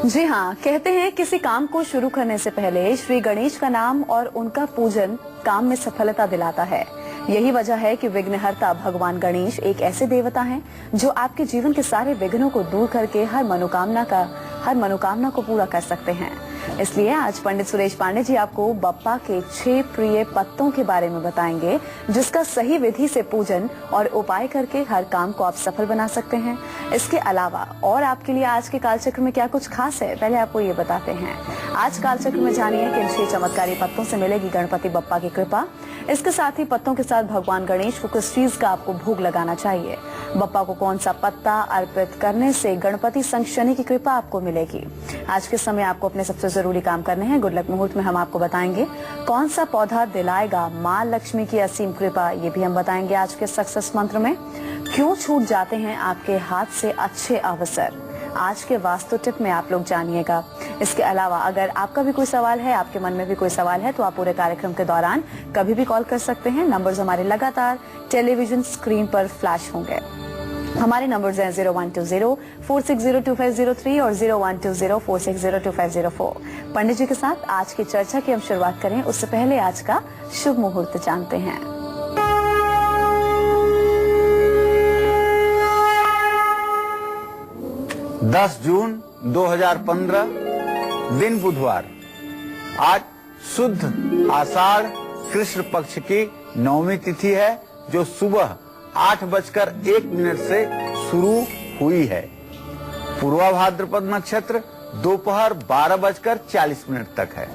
जी हाँ, कहते हैं किसी काम को शुरू करने से पहले श्री गणेश का नाम और उनका पूजन काम में सफलता दिलाता है। यही वजह है कि विघ्नहर्ता भगवान गणेश एक ऐसे देवता हैं जो आपके जीवन के सारे विघ्नों को दूर करके हर मनोकामना को पूरा कर सकते हैं। इसलिए आज पंडित सुरेश पांडे जी आपको बप्पा के 6 प्रिय पत्तों के बारे में बताएंगे, जिसका सही विधि से पूजन और उपाय करके हर काम को आप सफल बना सकते हैं। इसके अलावा और आपके लिए आज के कालचक्र में क्या कुछ खास है, पहले आपको ये बताते हैं। आज कालचक्र में जानिए कि इन 6 चमत्कारी पत्तों से मिलेगी गणपति बप्पा की कृपा। इसके साथ ही पत्तों के साथ भगवान गणेश को किस चीज का आपको भोग लगाना चाहिए, बप्पा को कौन सा पत्ता अर्पित करने से गणपति संग शनि की कृपा आपको मिलेगी। आज के समय आपको अपने सबसे जरूरी काम करने हैं। गुड लक मुहूर्त में हम आपको बताएंगे कौन सा पौधा दिलाएगा माँ लक्ष्मी की असीम कृपा, ये भी हम बताएंगे आज के सक्सेस मंत्र में। क्यों छूट जाते हैं आपके हाथ से अच्छे अवसर, आज के वास्तु टिप में आप लोग जानिएगा। इसके अलावा अगर आपका भी कोई सवाल है, आपके मन में भी कोई सवाल है, तो आप पूरे कार्यक्रम के दौरान कभी भी कॉल कर सकते हैं। नंबर्स हमारे लगातार टेलीविजन स्क्रीन पर फ्लैश होंगे। हमारे नंबर्स हैं 0120-460-2503 और 0120-460-2504। पंडित जी के साथ आज की चर्चा की हम शुरुआत करें उससे पहले आज का शुभ मुहूर्त जानते हैं। दस जून 2015 दिन बुधवार। आज शुद्ध आषाढ़ कृष्ण पक्ष की 9वीं तिथि है, जो सुबह 8:01 से शुरू हुई है। पूर्वा भाद्रपद नक्षत्र दोपहर 12:40 तक है।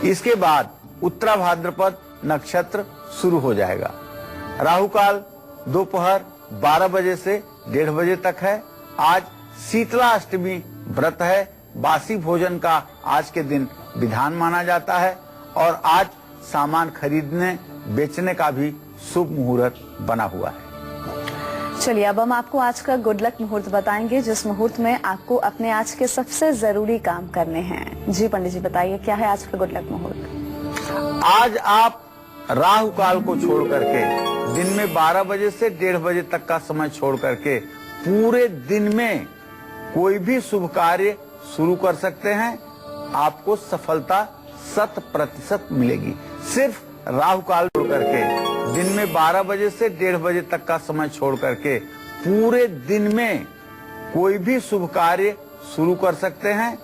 इसके बाद उत्तरा भाद्रपद नक्षत्र शुरू हो जाएगा। राहु काल दोपहर 12 बजे से 1:30 बजे तक है। आज शीतला अष्टमी व्रत है। बासी भोजन का आज के दिन विधान माना जाता है और आज सामान खरीदने बेचने का भी शुभ मुहूर्त बना हुआ है। चलिए अब हम आपको आज का गुड लक मुहूर्त बताएंगे, जिस मुहूर्त में आपको अपने आज के सबसे जरूरी काम करने हैं। जी पंडित जी बताइए, क्या है आज का गुड लक मुहूर्त? आज आप राहु काल को छोड़ करके दिन में 12 बजे से 1:30 बजे तक का समय छोड़ करके पूरे दिन में कोई भी शुभ कार्य शुरू कर सकते हैं। आपको सफलता 100% मिलेगी। सिर्फ राहु काल छोड़ करके दिन में 12 बजे से 1:30 बजे तक का समय छोड़ करके पूरे दिन में कोई भी शुभ कार्य शुरू कर सकते हैं।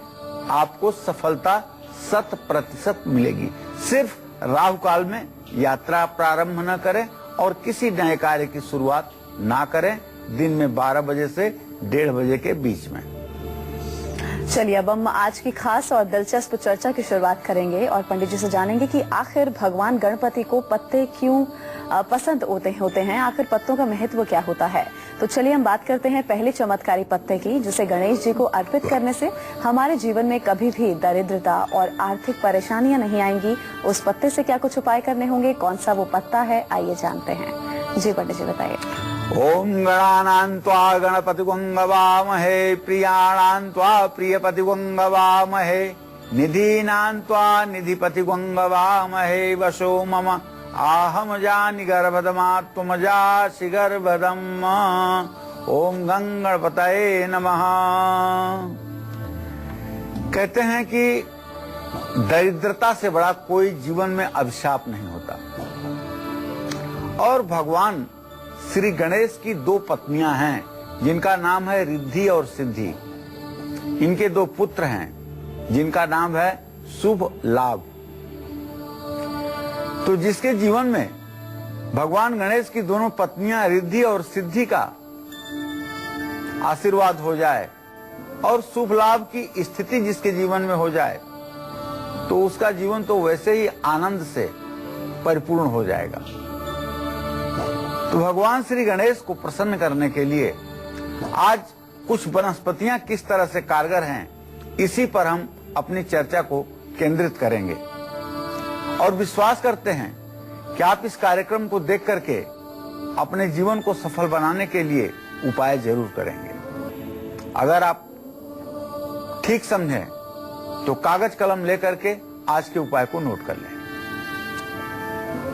आपको सफलता 100% मिलेगी। सिर्फ राहु काल में यात्रा प्रारंभ न करें और किसी नए कार्य की शुरुआत ना करें दिन में 12 बजे से 1:30 बजे के बीच में। चलिए अब हम आज की खास और दिलचस्प चर्चा की शुरुआत करेंगे और पंडित जी से जानेंगे कि आखिर भगवान गणपति को पत्ते क्यों पसंद होते हैं, आखिर पत्तों का महत्व क्या होता है। तो चलिए हम बात करते हैं पहले चमत्कारी पत्ते की, जिसे गणेश जी को अर्पित करने से हमारे जीवन में कभी भी दरिद्रता और आर्थिक परेशानियां नहीं आएंगी। उस पत्ते से क्या कुछ उपाय करने होंगे, कौन सा वो पत्ता है, आइए जानते हैं। जी पंडित जी बताइए। ओम गणानां त्वा गणपतिगं गवामहे, प्रियाणां त्वा प्रियपतिगं गवामहे, निधीनां त्वा निधिपतिगं गवामहे, वशो मम आहम जानि गर्भदमात्मजासि गर्भदम्। ओम गणपतये नमः। कहते हैं कि दरिद्रता से बड़ा कोई जीवन में अभिशाप नहीं होता और भगवान श्री गणेश की 2 पत्नियां हैं, जिनका नाम है रिद्धि और सिद्धि। इनके 2 पुत्र हैं, जिनका नाम है शुभ लाभ। तो जिसके जीवन में भगवान गणेश की दोनों पत्नियां रिद्धि और सिद्धि का आशीर्वाद हो जाए और शुभ लाभ की स्थिति जिसके जीवन में हो जाए, तो उसका जीवन तो वैसे ही आनंद से परिपूर्ण हो जाएगा। तो भगवान श्री गणेश को प्रसन्न करने के लिए आज कुछ वनस्पतियां किस तरह से कारगर हैं, इसी पर हम अपनी चर्चा को केंद्रित करेंगे और विश्वास करते हैं कि आप इस कार्यक्रम को देख करके अपने जीवन को सफल बनाने के लिए उपाय जरूर करेंगे। अगर आप ठीक समझें तो कागज कलम लेकर के आज के उपाय को नोट कर लें।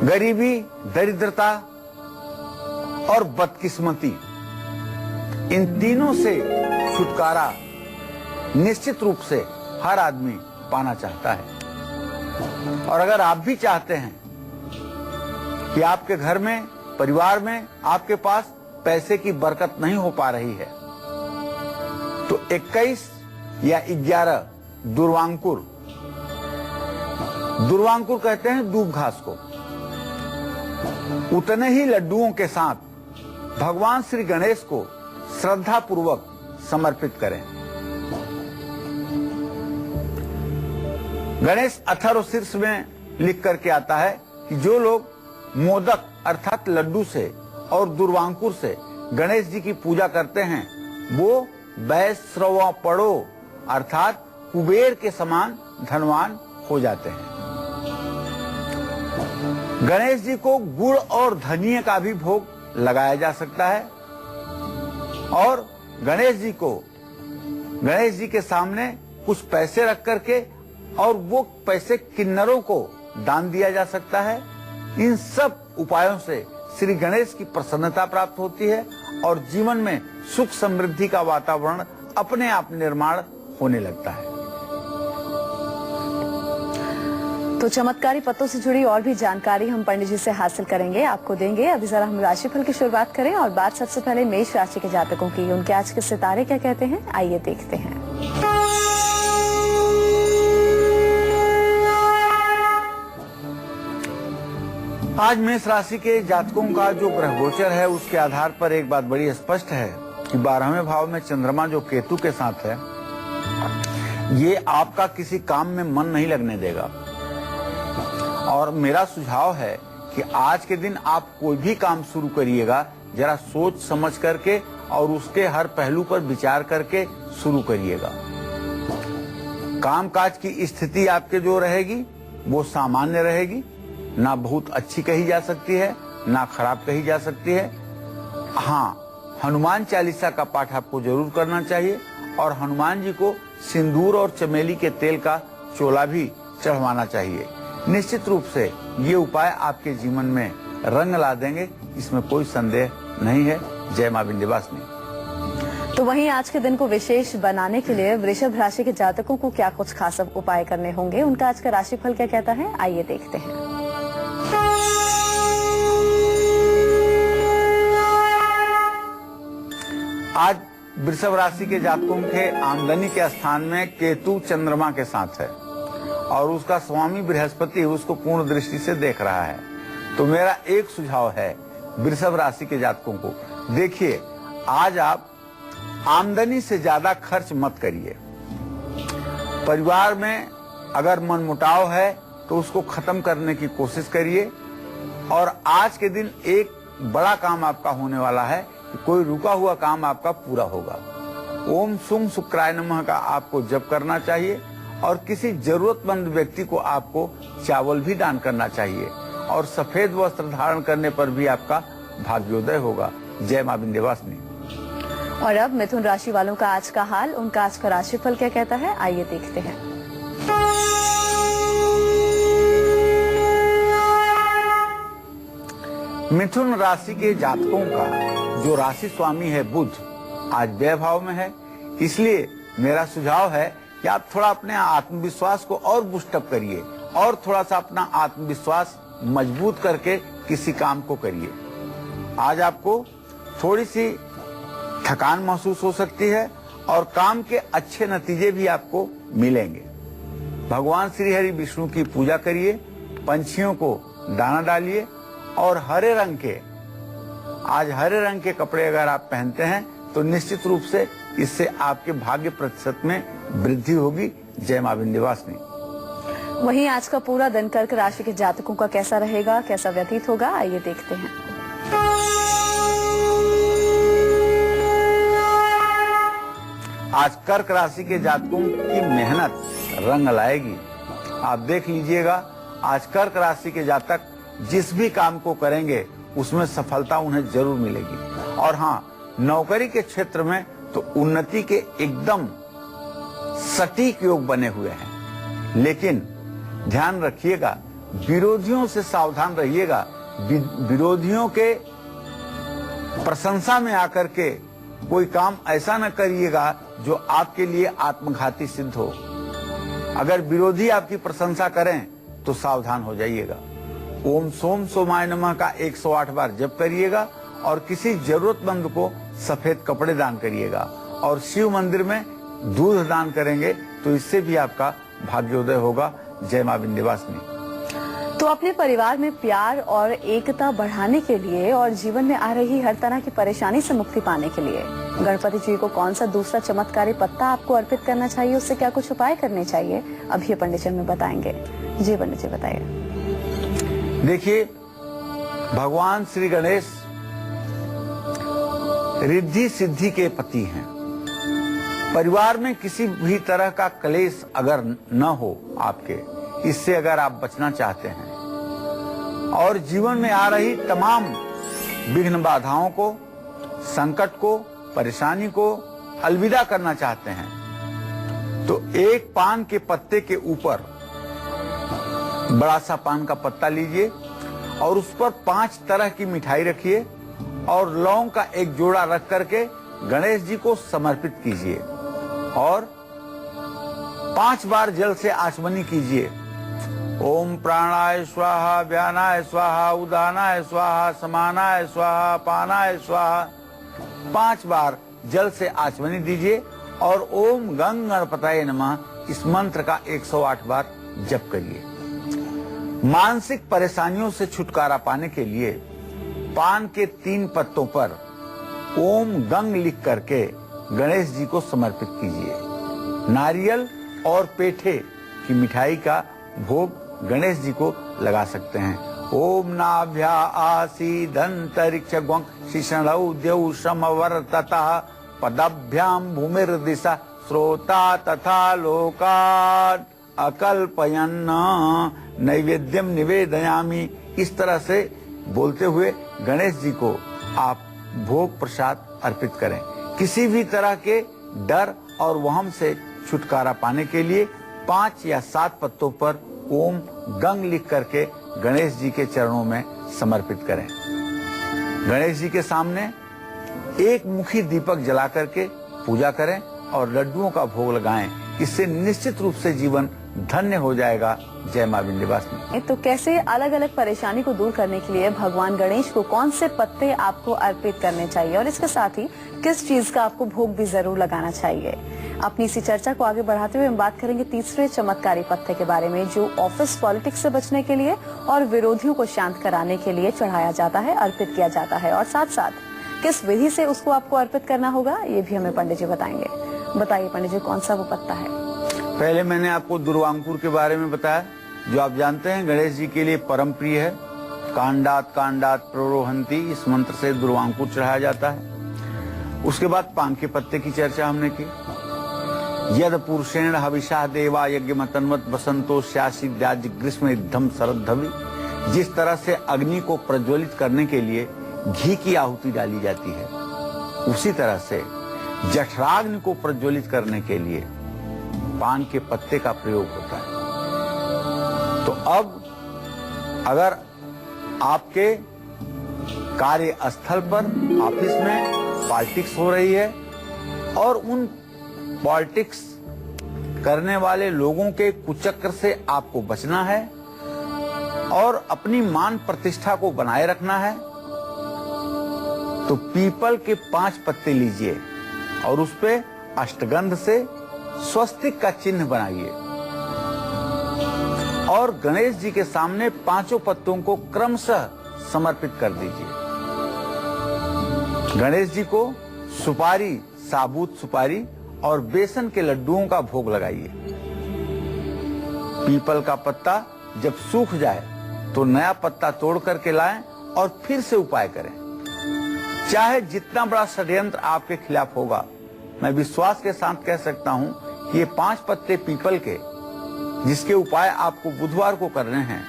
गरीबी, दरिद्रता और बदकिस्मती, इन तीनों से छुटकारा निश्चित रूप से हर आदमी पाना चाहता है। और अगर आप भी चाहते हैं कि आपके घर में, परिवार में आपके पास पैसे की बरकत नहीं हो पा रही है, तो 21 या 11 दुर्वांकुर कहते हैं दूब घास को, उतने ही लड्डुओं के साथ भगवान श्री गणेश को श्रद्धा पूर्वक समर्पित करें। गणेश अथर्वशीर्ष में लिख करके आता है कि जो लोग मोदक अर्थात लड्डू से और दुर्वांकुर से गणेश जी की पूजा करते हैं वो वैश्रवा पड़ो अर्थात कुबेर के समान धनवान हो जाते हैं। गणेश जी को गुड़ और धनिये का भी भोग लगाया जा सकता है और गणेश जी के सामने कुछ पैसे रख करके और वो पैसे किन्नरों को दान दिया जा सकता है। इन सब उपायों से श्री गणेश की प्रसन्नता प्राप्त होती है और जीवन में सुख समृद्धि का वातावरण अपने आप निर्माण होने लगता है। तो चमत्कारी पत्तों से जुड़ी और भी जानकारी हम पंडित जी से हासिल करेंगे, आपको देंगे। अभी जरा हम राशिफल की शुरुआत करें और बात सबसे पहले मेष राशि के जातकों की। उनके आज के सितारे क्या कहते हैं, आइए देखते हैं। आज मेष राशि के जातकों का जो ग्रह गोचर है उसके आधार पर एक बात बड़ी स्पष्ट है कि 12वें भाव में चंद्रमा जो केतु के साथ है, ये आपका किसी काम में मन नहीं लगने देगा। और मेरा सुझाव है कि आज के दिन आप कोई भी काम शुरू करिएगा जरा सोच समझ करके और उसके हर पहलू पर विचार करके शुरू करिएगा। कामकाज की स्थिति आपके जो रहेगी वो सामान्य रहेगी, ना बहुत अच्छी कही जा सकती है ना खराब कही जा सकती है। हाँ, हनुमान चालीसा का पाठ आपको जरूर करना चाहिए और हनुमान जी को सिंदूर और चमेली के तेल का चोला भी चढ़वाना चाहिए। निश्चित रूप से ये उपाय आपके जीवन में रंग ला देंगे, इसमें कोई संदेह नहीं है। जय मां विंध्यवासिनी। तो वहीं आज के दिन को विशेष बनाने के लिए वृषभ राशि के जातकों को क्या कुछ खास उपाय करने होंगे, उनका आज का राशिफल क्या कहता है, आइए देखते हैं। आज वृषभ राशि के जातकों के आमदनी के स्थान में केतु चंद्रमा के साथ है और उसका स्वामी बृहस्पति उसको पूर्ण दृष्टि से देख रहा है। तो मेरा एक सुझाव है वृषभ राशि के जातकों को, देखिए आज आप आमदनी से ज्यादा खर्च मत करिए। परिवार में अगर मनमुटाव है तो उसको खत्म करने की कोशिश करिए। और आज के दिन एक बड़ा काम आपका होने वाला है कि कोई रुका हुआ काम आपका पूरा होगा। ओम सुंग शुक्राय नमः का आपको जप करना चाहिए और किसी जरूरतमंद व्यक्ति को आपको चावल भी दान करना चाहिए और सफेद वस्त्र धारण करने पर भी आपका भाग्योदय होगा। जय मां विंध्यवासिनी। और अब मिथुन राशि वालों का आज का हाल, उनका आज का राशिफल क्या कहता है, आइए देखते हैं। मिथुन राशि के जातकों का जो राशि स्वामी है बुध आज व्यय भाव में है, इसलिए मेरा सुझाव है कि आप थोड़ा अपने आत्मविश्वास को और बूस्टअप करिए और थोड़ा सा अपना आत्मविश्वास मजबूत करके किसी काम को करिए। आज आपको थोड़ी सी थकान महसूस हो सकती है और काम के अच्छे नतीजे भी आपको मिलेंगे। भगवान श्री हरि विष्णु की पूजा करिए, पंछियों को दाना डालिए और हरे रंग के कपड़े अगर आप पहनते हैं तो निश्चित रूप से इससे आपके भाग्य प्रतिशत में वृद्धि होगी। जय मां विंध्यवासिनी। वहीं आज का पूरा दिन कर्क राशि के जातकों का कैसा रहेगा, कैसा व्यतीत होगा, आइए देखते हैं। आज कर्क राशि के जातकों की मेहनत रंग लाएगी। आप देख लीजिएगा आज कर्क राशि के जातक जिस भी काम को करेंगे उसमें सफलता उन्हें जरूर मिलेगी। और हाँ, नौकरी के क्षेत्र में तो उन्नति के एकदम सटीक योग बने हुए हैं, लेकिन ध्यान रखिएगा विरोधियों से सावधान रहिएगा। विरोधियों के प्रशंसा में आकर के कोई काम ऐसा न करिएगा जो आपके लिए आत्मघाती सिद्ध हो। अगर विरोधी आपकी प्रशंसा करें तो सावधान हो जाइएगा। ओम सोम सोमाय नमः का 108 बार जप करिएगा और किसी जरूरतमंद को सफेद कपड़े दान करिएगा और शिव मंदिर में दूध दान करेंगे तो इससे भी आपका भाग्योदय होगा। जय मां विंध्यवासिनी। तो अपने परिवार में प्यार और एकता बढ़ाने के लिए और जीवन में आ रही हर तरह की परेशानी से मुक्ति पाने के लिए गणपति जी को कौन सा दूसरा चमत्कारी पत्ता आपको अर्पित करना चाहिए, उससे क्या कुछ उपाय करने चाहिए, अब ये पंडित जी हमें बताएंगे। जी पंडित जी बताइए। देखिए, भगवान श्री गणेश रिद्धि सिद्धि के पति हैं। परिवार में किसी भी तरह का क्लेश अगर न हो आपके, इससे अगर आप बचना चाहते हैं और जीवन में आ रही तमाम विघ्न बाधाओं को, संकट को, परेशानी को अलविदा करना चाहते हैं तो एक पान के पत्ते के ऊपर बड़ा सा पान का पत्ता लीजिए और उस पर 5 तरह की मिठाई रखिए और लौंग का एक जोड़ा रख करके गणेश जी को समर्पित कीजिए और 5 बार जल से आचमनी कीजिए। ओम प्राणाय स्वाहा, व्यानाय स्वाहा, उदानाय स्वाहा, समानाय स्वाहा, पानाय स्वाहा 5 बार जल से आचमनी दीजिए और ओम गंग गणपतये नमः इस मंत्र का 108 बार जप करिए। मानसिक परेशानियों से छुटकारा पाने के लिए पान के 3 पत्तों पर ओम गंग लिख करके गणेश जी को समर्पित कीजिए। नारियल और पेठे की मिठाई का भोग गणेश जी को लगा सकते हैं। ओम नाभ्या आसी धंतरिक्ष ग्वं शिशणौ द्यौ समवर्तता पदाभ्याम भूमिर्दिशा श्रोता तथा लोकान् अकल्पयन् नैवेद्यम निवेदयामि। इस तरह से बोलते हुए गणेश जी को आप भोग प्रसाद अर्पित करें। किसी भी तरह के डर और वहम से छुटकारा पाने के लिए 5 या 7 पत्तों पर ओम गंग लिख करके गणेश जी के चरणों में समर्पित करें। गणेश जी के सामने एक मुखी दीपक जला करके पूजा करें और लड्डुओं का भोग लगाएं। इससे निश्चित रूप से जीवन धन्य हो जाएगा। जय मां विंध्यवासिनी। तो कैसे अलग अलग परेशानी को दूर करने के लिए भगवान गणेश को कौन से पत्ते आपको अर्पित करने चाहिए और इसके साथ ही किस चीज का आपको भोग भी जरूर लगाना चाहिए, अपनी इसी चर्चा को आगे बढ़ाते हुए हम बात करेंगे तीसरे चमत्कारी पत्ते के बारे में जो ऑफिस पॉलिटिक्स से बचने के लिए और विरोधियों को शांत कराने के लिए चढ़ाया जाता है, अर्पित किया जाता है और साथ साथ किस विधि से उसको आपको अर्पित करना होगा ये भी हमें पंडित जी बताएंगे। बताइए पंडित जी, कौन सा वो पत्ता है? पहले मैंने आपको दुर्वांकुर के बारे में बताया, जो आप जानते हैं गणेश जी के लिए परम प्रिय है। कांडात कांडात प्रोरोहंती, इस मंत्र से दुर्वांकुर चढ़ाया जाता है। उसके बाद पान के पत्ते की चर्चा हमने की। यद पुरुषेण हविषा देवा यज्ञमतन्वत बसंतो स्यासिद्याज ग्रीष्म इद्धम शरद्धवि। जिस तरह से अग्नि को प्रज्वलित करने के लिए घी की आहुति डाली जाती है, उसी तरह से जठराग्नि को प्रज्वलित करने के लिए पान के पत्ते का प्रयोग होता है। तो अब अगर आपके कार्यस्थल पर, ऑफिस में पॉलिटिक्स हो रही है और उन पॉलिटिक्स करने वाले लोगों के कुचक्र से आपको बचना है और अपनी मान प्रतिष्ठा को बनाए रखना है, तो पीपल के 5 पत्ते लीजिए और उस पे अष्टगंध से स्वस्तिक का चिन्ह बनाइए और गणेश जी के सामने 5 पत्तों को क्रमशः समर्पित कर दीजिए। गणेश जी को सुपारी, साबुत सुपारी और बेसन के लड्डुओं का भोग लगाइए। पीपल का पत्ता जब सूख जाए तो नया पत्ता तोड़ करके लाएं और फिर से उपाय करें। चाहे जितना बड़ा षड्यंत्र आपके खिलाफ होगा, मैं विश्वास के साथ कह सकता हूं कि ये 5 पत्ते पीपल के, जिसके उपाय आपको बुधवार को करने हैं,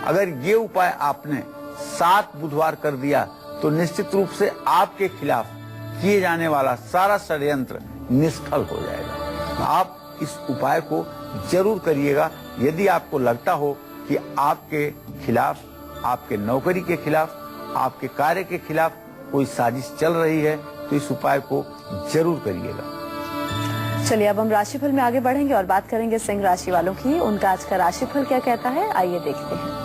अगर ये उपाय आपने 7 बुधवार कर दिया तो निश्चित रूप से आपके खिलाफ किए जाने वाला सारा षड्यंत्र निष्फल हो जाएगा। आप इस उपाय को जरूर करिएगा। यदि आपको लगता हो कि आपके खिलाफ, आपके नौकरी के खिलाफ, आपके कार्य के खिलाफ कोई साजिश चल रही है, तो इस उपाय को जरूर करिएगा। चलिए अब हम राशिफल में आगे बढ़ेंगे और बात करेंगे सिंह राशि वालों की। उनका आज का राशिफल क्या कहता है, आइए देखते हैं।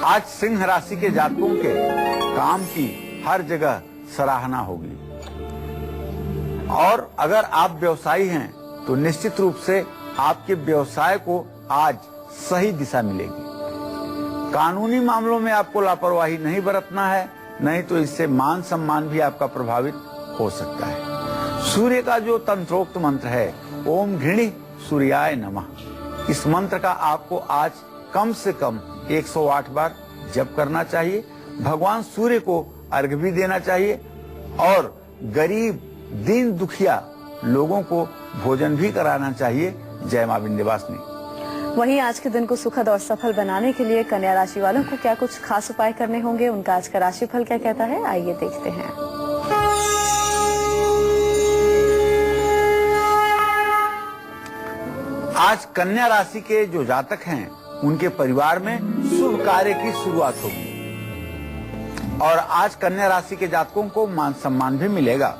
आज सिंह राशि के जातकों के काम की हर जगह सराहना होगी और अगर आप व्यवसायी हैं तो निश्चित रूप से आपके व्यवसाय को आज सही दिशा मिलेगी। कानूनी मामलों में आपको लापरवाही नहीं बरतना है, नहीं तो इससे मान सम्मान भी आपका प्रभावित हो सकता है। सूर्य का जो तंत्रोक्त मंत्र है ओम घृणी सूर्याय नमः, इस मंत्र का आपको आज कम से कम 108 बार जप करना चाहिए। भगवान सूर्य को अर्घ्य भी देना चाहिए और गरीब दीन दुखिया लोगों को भोजन भी कराना चाहिए। जय मां विंध्यवासिनी। वहीं आज के दिन को सुखद और सफल बनाने के लिए कन्या राशि वालों को क्या कुछ खास उपाय करने होंगे, उनका आज का राशिफल क्या कहता है, आइए देखते हैं। आज कन्या राशि के जो जातक हैं उनके परिवार में शुभ कार्य की शुरुआत होगी और आज कन्या राशि के जातकों को मान सम्मान भी मिलेगा।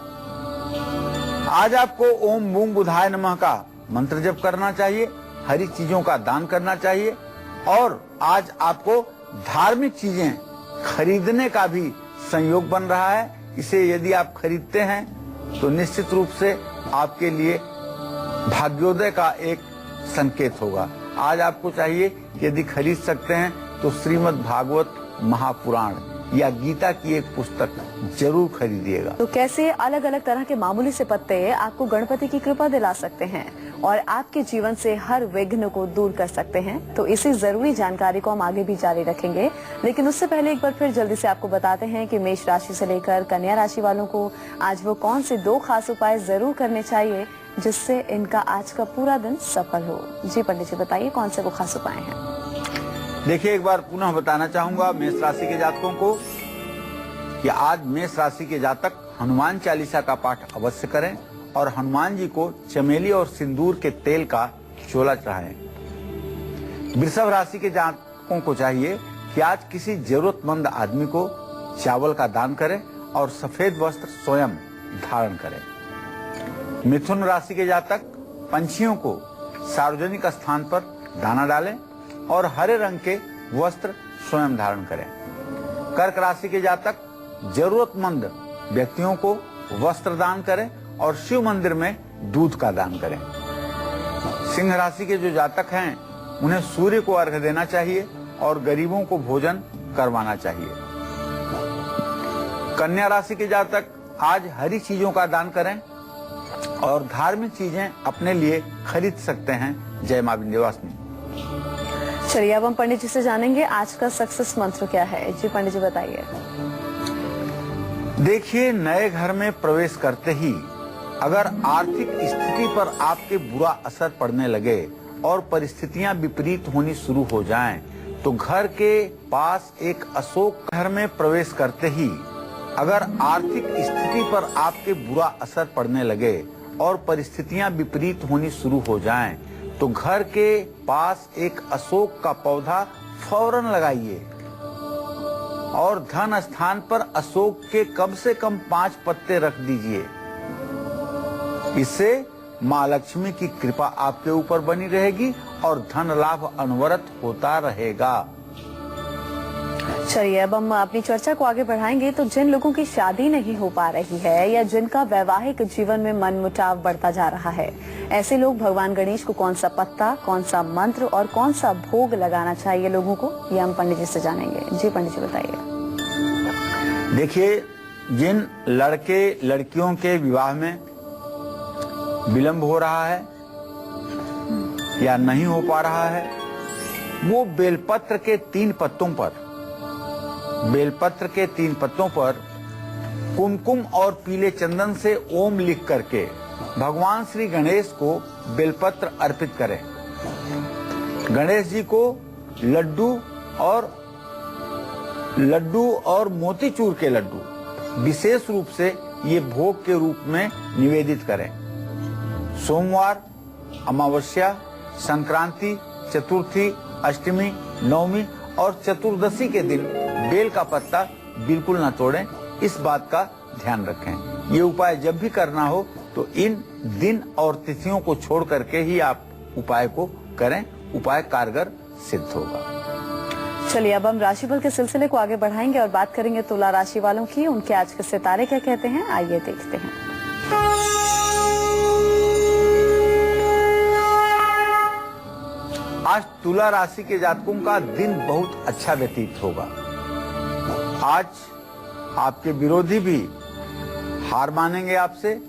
आज आपको ओम बूम बुधाय नमः का मंत्र जप करना चाहिए, हरी चीजों का दान करना चाहिए और आज आपको धार्मिक चीजें खरीदने का भी संयोग बन रहा है। इसे यदि आप खरीदते हैं तो निश्चित रूप से आपके लिए भाग्योदय का एक संकेत होगा। आज आपको चाहिए यदि खरीद सकते हैं तो श्रीमद् भागवत महापुराण या गीता की एक पुस्तक जरूर खरीदिएगा। तो कैसे अलग अलग तरह के मामूली से पत्ते आपको गणपति की कृपा दिला सकते हैं और आपके जीवन से हर विघ्न को दूर कर सकते हैं, तो इसी जरूरी जानकारी को हम आगे भी जारी रखेंगे। लेकिन उससे पहले एक बार फिर जल्दी से आपको बताते हैं कि मेष राशि से लेकर कन्या राशि वालों को आज वो कौन से 2 खास उपाय जरूर करने चाहिए जिससे इनका आज का पूरा दिन सफल हो। जी पंडित जी बताइए कौन से वो खास उपाय हैं। देखिए एक बार पुनः बताना चाहूंगा मेष राशि के जातकों को कि आज मेष राशि के जातक हनुमान चालीसा का पाठ अवश्य करें और हनुमान जी को चमेली और सिंदूर के तेल का चोला चढ़ाएं। वृषभ राशि के जातकों को चाहिए कि आज किसी जरूरतमंद आदमी को चावल का दान करें और सफेद वस्त्र स्वयं धारण करें। मिथुन राशि के जातक पंछियों को सार्वजनिक स्थान पर दाना डालें और हरे रंग के वस्त्र स्वयं धारण करें। कर्क राशि के जातक जरूरतमंद व्यक्तियों को वस्त्र दान करें और शिव मंदिर में दूध का दान करें। सिंह राशि के जो जातक हैं उन्हें सूर्य को अर्घ्य देना चाहिए और गरीबों को भोजन करवाना चाहिए। कन्या राशि के जातक आज हरी चीजों का दान करें और धार्मिक चीजें अपने लिए खरीद सकते हैं। जय मां विंध्यवासिनी। चलिए अब हम पंडित जी से जानेंगे आज का सक्सेस मंत्र क्या है। जी पंडित जी बताइए। देखिए नए घर में प्रवेश करते ही अगर आर्थिक स्थिति पर आपके बुरा असर पड़ने लगे और परिस्थितियां विपरीत होनी शुरू हो जाएं, तो घर के पास एक अशोक घर में प्रवेश करते ही अगर आर्थिक स्थिति पर आपके बुरा असर पड़ने लगे और परिस्थितियां विपरीत होनी शुरू हो जाएं, तो घर के पास एक अशोक का पौधा फौरन लगाइए और धन स्थान पर अशोक के कम से कम 5 पत्ते रख दीजिए। इससे मां लक्ष्मी की कृपा आपके ऊपर बनी रहेगी और धन लाभ अनवरत होता रहेगा। चलिए अब हम अपनी चर्चा को आगे बढ़ाएंगे। तो जिन लोगों की शादी नहीं हो पा रही है या जिनका वैवाहिक जीवन में मनमुटाव बढ़ता जा रहा है, ऐसे लोग भगवान गणेश को कौन सा पत्ता, कौन सा मंत्र और कौन सा भोग लगाना चाहिए लोगों को, ये हम पंडित जी से जानेंगे। जी पंडित जी बताइए। देखिए जिन लड़के लड़कियों के विवाह में विलंब हो रहा है या नहीं हो पा रहा है, वो बेलपत्र के 3 पत्तों पर कुमकुम और पीले चंदन से ओम लिख करके भगवान श्री गणेश को बेलपत्र अर्पित करें। गणेश जी को लड्डू और मोतीचूर के लड्डू विशेष रूप से ये भोग के रूप में निवेदित करें। सोमवार, अमावस्या, संक्रांति, चतुर्थी, अष्टमी, नवमी और चतुर्दशी के दिन बेल का पत्ता बिल्कुल ना तोड़ें, इस बात का ध्यान रखें। ये उपाय जब भी करना हो तो इन दिन और तिथियों को छोड़ करके ही आप उपाय को करें, उपाय कारगर सिद्ध होगा। चलिए अब हम राशिफल के सिलसिले को आगे बढ़ाएंगे और बात करेंगे तुला राशि वालों की। उनके आज के सितारे क्या कहते हैं, आइए देखते हैं। आज तुला राशि के जातकों का दिन बहुत अच्छा व्यतीत होगा। आज आपके विरोधी भी हार मानेंगे आपसे,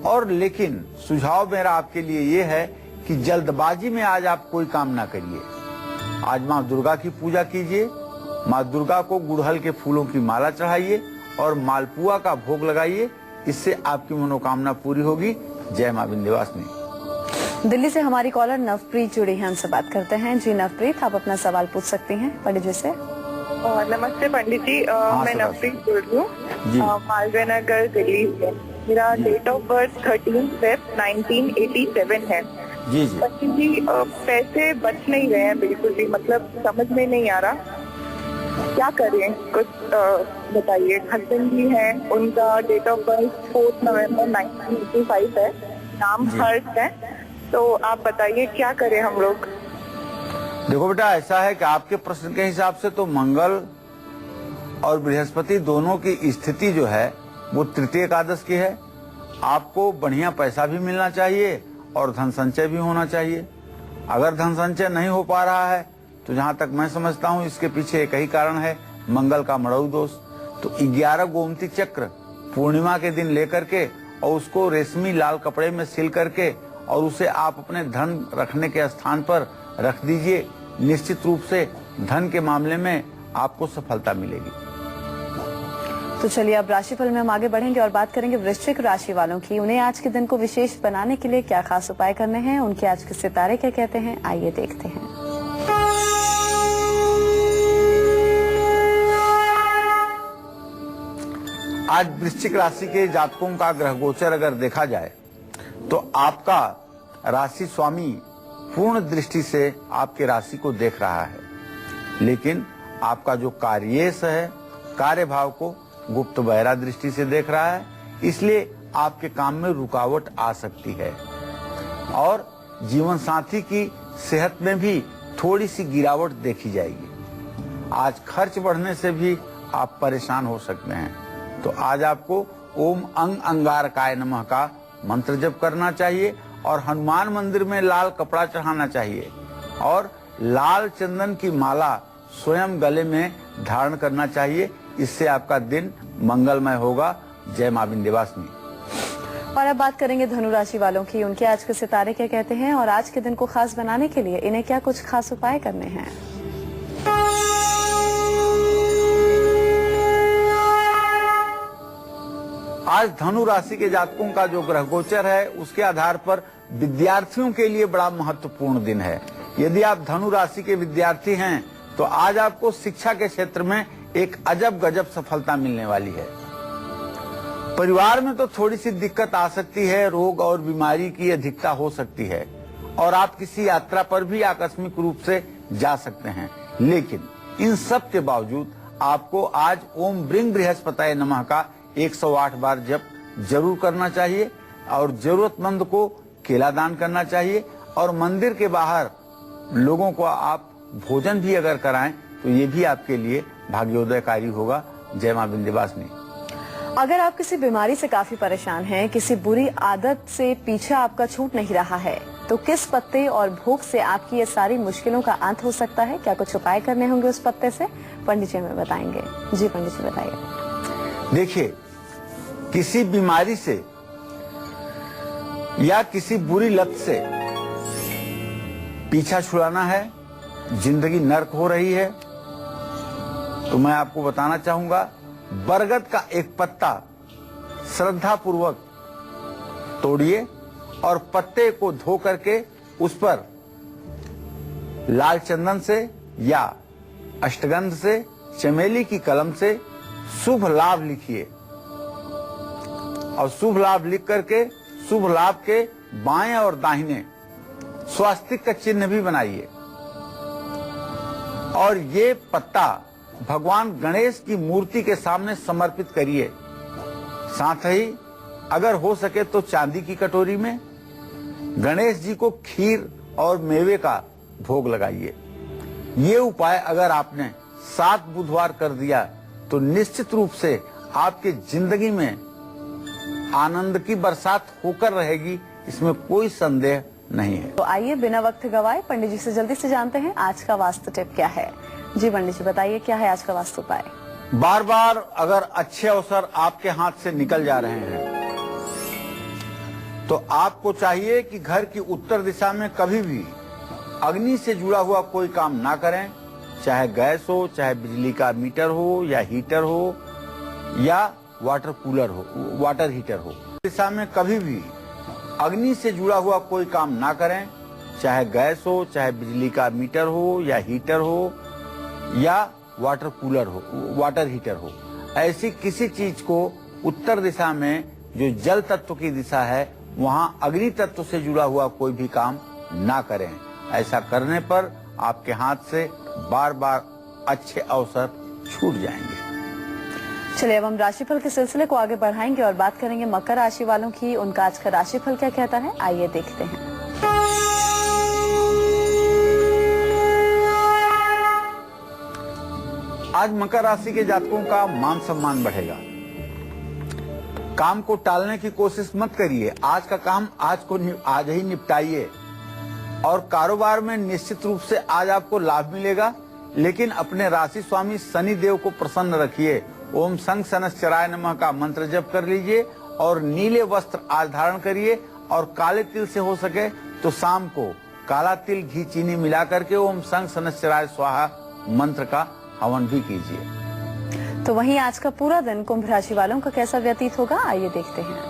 और लेकिन सुझाव मेरा आपके लिए ये है कि जल्दबाजी में आज आप कोई काम ना करिए। आज माँ दुर्गा की पूजा कीजिए, माँ दुर्गा को गुड़हल के फूलों की माला चढ़ाइए और मालपुआ का भोग लगाइए, इससे आपकी मनोकामना पूरी होगी। जय माँ विंध्यवासिनी। दिल्ली से हमारी कॉलर नवप्रीत जुड़ी हैं, हमसे बात करते हैं। जी नवप्रीत, आप अपना सवाल पूछ सकती हैं पंडित जी से। नमस्ते पंडित जी, मैं नवप्रीत बोल रही हूँ, मालवीय नगर दिल्ली से। मेरा डेट ऑफ बर्थ 13 फेब 1987 है। जी जी पंडित जी, पैसे बच नहीं रहे हैं बिल्कुल भी, मतलब समझ में नहीं आ रहा क्या करें, कुछ बताइए। हस्बैंड जी हैं, उनका डेट ऑफ बर्थ 4 नवंबर 1985 है, नाम हर्ष है, तो आप बताइए क्या करें हम लोग। देखो बेटा, ऐसा है कि आपके प्रश्न के हिसाब से तो मंगल और बृहस्पति दोनों की स्थिति जो है वो तृतीय एकादश की है। आपको बढ़िया पैसा भी मिलना चाहिए और धन संचय भी होना चाहिए। अगर धन संचय नहीं हो पा रहा है तो जहां तक मैं समझता हूं इसके पीछे एक ही कारण है, मंगल का मड़ऊ दोष। तो 11 गोमती चक्र पूर्णिमा के दिन लेकर के और उसको रेशमी लाल कपड़े में सिल करके और उसे आप अपने धन रखने के स्थान पर रख दीजिए। निश्चित रूप से धन के मामले में आपको सफलता मिलेगी। तो चलिए अब राशिफल में हम आगे बढ़ेंगे और बात करेंगे वृश्चिक राशि वालों की। उन्हें आज के दिन को विशेष बनाने के लिए क्या खास उपाय करने हैं, उनके आज के सितारे क्या कहते हैं, आइए देखते हैं। आज वृश्चिक राशि के जातकों का ग्रह गोचर अगर देखा जाए तो आपका राशि स्वामी पूर्ण दृष्टि से आपके राशि को देख रहा है, लेकिन आपका जो कार्येश है, कार्यभाव को गुप्त बहरा दृष्टि से देख रहा है, इसलिए आपके काम में रुकावट आ सकती है और जीवन साथी की सेहत में भी थोड़ी सी गिरावट देखी जाएगी। आज खर्च बढ़ने से भी आप परेशान हो सकते हैं। तो आज आपको ओम अंग अंगारकाय नमः का मंत्र जप करना चाहिए और हनुमान मंदिर में लाल कपड़ा चढ़ाना चाहिए और लाल चंदन की माला स्वयं गले में धारण करना चाहिए। इससे आपका दिन मंगलमय होगा। जय मां विंध्यवासिनी। और अब बात करेंगे धनु राशि वालों की। उनके आज के सितारे क्या कहते हैं और आज के दिन को खास बनाने के लिए इन्हें क्या कुछ खास उपाय करने हैं। आज धनु राशि के जातकों का जो ग्रह गोचर है उसके आधार पर विद्यार्थियों के लिए बड़ा महत्वपूर्ण दिन है। यदि आप धनु राशि के विद्यार्थी हैं तो आज आपको शिक्षा के क्षेत्र में एक अजब गजब सफलता मिलने वाली है। परिवार में तो थोड़ी सी दिक्कत आ सकती है, रोग और बीमारी की अधिकता हो सकती है और आप किसी यात्रा पर भी आकस्मिक रूप से जा सकते हैं, लेकिन इन सब के बावजूद आपको आज ओम ब्रिंग बृहस्पतये नमः का 108 बार जप जरूर करना चाहिए और जरूरतमंद को केला दान करना चाहिए और मंदिर के बाहर लोगों को आप भोजन भी अगर कराएं तो ये भी आपके लिए भाग्योदयकारी होगा। जय मां विंध्यवासिनी। अगर आप किसी बीमारी से काफी परेशान हैं, किसी बुरी आदत से पीछा आपका छूट नहीं रहा है, तो किस पत्ते और भोग से आपकी ये सारी मुश्किलों का अंत हो सकता है, क्या कुछ उपाय करने होंगे उस पत्ते से, पंडित जी हमें बताएंगे। जी पंडित जी बताइए। देखिए, किसी बीमारी से या किसी बुरी लत से पीछा छुड़ाना है, जिंदगी नर्क हो रही है, तो मैं आपको बताना चाहूंगा बरगद का एक पत्ता श्रद्धा पूर्वक तोड़िए और पत्ते को धो करके उस पर लाल चंदन से या अष्टगंध से, चमेली की कलम से शुभ लाभ लिखिए और शुभ लाभ लिख करके शुभ लाभ के बाएं और दाहिने स्वास्तिक का चिन्ह भी बनाइए और ये पत्ता भगवान गणेश की मूर्ति के सामने समर्पित करिए। साथ ही अगर हो सके तो चांदी की कटोरी में गणेश जी को खीर और मेवे का भोग लगाइए। ये उपाय अगर आपने 7 बुधवार कर दिया तो निश्चित रूप से आपके जिंदगी में आनंद की बरसात होकर रहेगी, इसमें कोई संदेह नहीं है। तो आइए बिना वक्त गवाए पंडित जी से जल्दी से जानते हैं आज का वास्तु टिप क्या है। जी पंडित जी बताइए, क्या है आज का वास्तु उपाय। बार बार अगर अच्छे अवसर आपके हाथ से निकल जा रहे हैं तो आपको चाहिए कि घर की उत्तर दिशा में कभी भी अग्नि से जुड़ा हुआ कोई काम ना करें, चाहे गैस हो, चाहे बिजली का मीटर हो या हीटर हो या वाटर कूलर हो, वाटर हीटर हो। दिशा में कभी भी अग्नि से जुड़ा हुआ कोई काम ना करें, चाहे गैस हो, चाहे बिजली का मीटर हो या हीटर हो या वाटर कूलर हो, वाटर हीटर हो। ऐसी किसी चीज को उत्तर दिशा में जो जल तत्व की दिशा है वहां अग्नि तत्व से जुड़ा हुआ कोई भी काम ना करें। ऐसा करने पर आपके हाथ से बार बार अच्छे अवसर छूट जाएंगे। चलिए अब हम राशिफल के सिलसिले को आगे बढ़ाएंगे और बात करेंगे मकर राशि वालों की। उनका आज का राशिफल क्या कहता है, आइए देखते हैं। आज मकर राशि के जातकों का मान सम्मान बढ़ेगा। काम को टालने की कोशिश मत करिए। आज का काम आज ही निपटाइए और कारोबार में निश्चित रूप से आज आपको लाभ मिलेगा। लेकिन अपने राशि स्वामी शनि देव को प्रसन्न रखिए। ओम संग सनश्चराय नमः का मंत्र जप कर लीजिए और नीले वस्त्र आज धारण करिए और काले तिल से हो सके तो शाम को काला तिल घी चीनी मिला करके ओम संग सनश्चराय स्वाहा मंत्र का हवन भी कीजिए। तो वहीं आज का पूरा दिन कुंभ राशि वालों का कैसा व्यतीत होगा, आइए देखते हैं।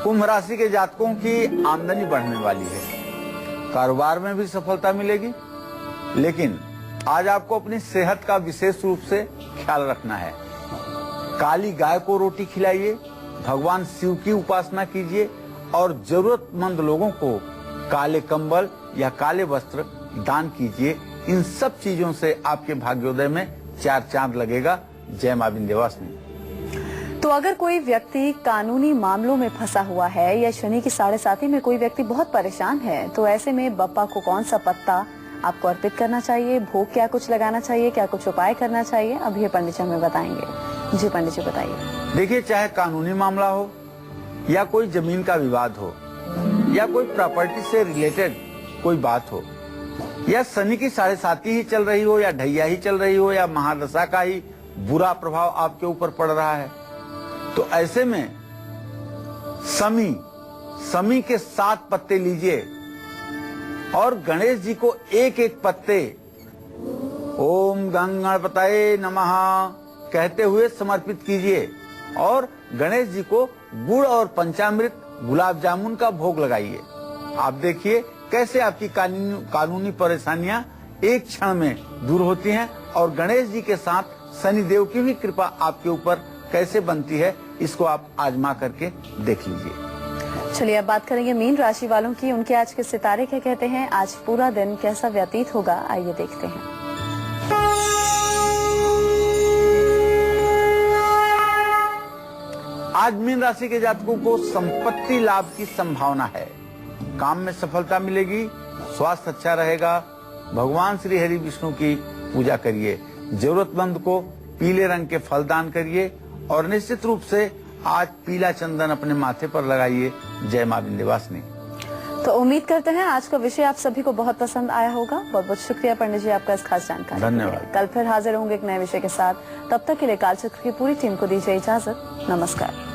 कुंभ राशि के जातकों की आमदनी बढ़ने वाली है, कारोबार में भी सफलता मिलेगी। लेकिन आज आपको अपनी सेहत का विशेष रूप से ख्याल रखना है। काली गाय को रोटी खिलाइए, भगवान शिव की उपासना कीजिए और जरूरतमंद लोगों को काले कंबल या काले वस्त्र दान कीजिए। इन सब चीजों से आपके भाग्योदय में 4 चांद लगेगा। जय मां विंध्यवासिनी। तो अगर कोई व्यक्ति कानूनी मामलों में फंसा हुआ है या शनि की 7.5 में कोई व्यक्ति बहुत परेशान है, तो ऐसे में बप्पा को कौन सा पत्ता आपको अर्पित करना चाहिए, भोग क्या कुछ लगाना चाहिए, क्या कुछ उपाय करना चाहिए, अब ये पंडित जी हमें बताएंगे। जी पंडित जी बताइए। देखिए, चाहे कानूनी मामला हो या कोई जमीन का विवाद हो या कोई प्रॉपर्टी से रिलेटेड कोई बात हो या शनि की 7.5 ही चल रही हो या ढैया ही चल रही हो या महादशा का ही बुरा प्रभाव आपके ऊपर पड़ रहा है, तो ऐसे में समी के 7 पत्ते लीजिए और गणेश जी को एक पत्ते ओम गणपतये नमः कहते हुए समर्पित कीजिए और गणेश जी को गुड़ और पंचामृत गुलाब जामुन का भोग लगाइए। आप देखिए कैसे आपकी कानूनी परेशानियां एक क्षण में दूर होती हैं और गणेश जी के साथ शनि देव की भी कृपा आपके ऊपर कैसे बनती है, इसको आप आजमा करके देख लीजिए। चलिए अब बात करेंगे मीन राशि वालों की। उनके आज के सितारे क्या कहते हैं, आज पूरा दिन कैसा व्यतीत होगा, आइए देखते हैं। आज मीन राशि के जातकों को संपत्ति लाभ की संभावना है। काम में सफलता मिलेगी, स्वास्थ्य अच्छा रहेगा। भगवान श्री हरि विष्णु की पूजा करिए, जरूरतमंद को पीले रंग के फल दान करिए और निश्चित रूप से आज पीला चंदन अपने माथे पर लगाइए। जय मां विंध्यवासिनी। तो उम्मीद करते हैं आज का विषय आप सभी को बहुत पसंद आया होगा। बहुत बहुत शुक्रिया पंडित जी आपका इस खास जानकारी। धन्यवाद। कल फिर हाजिर होंगे एक नए विषय के साथ। तब तक के लिए कालचक्र की पूरी टीम को दीजिए इजाजत। नमस्कार।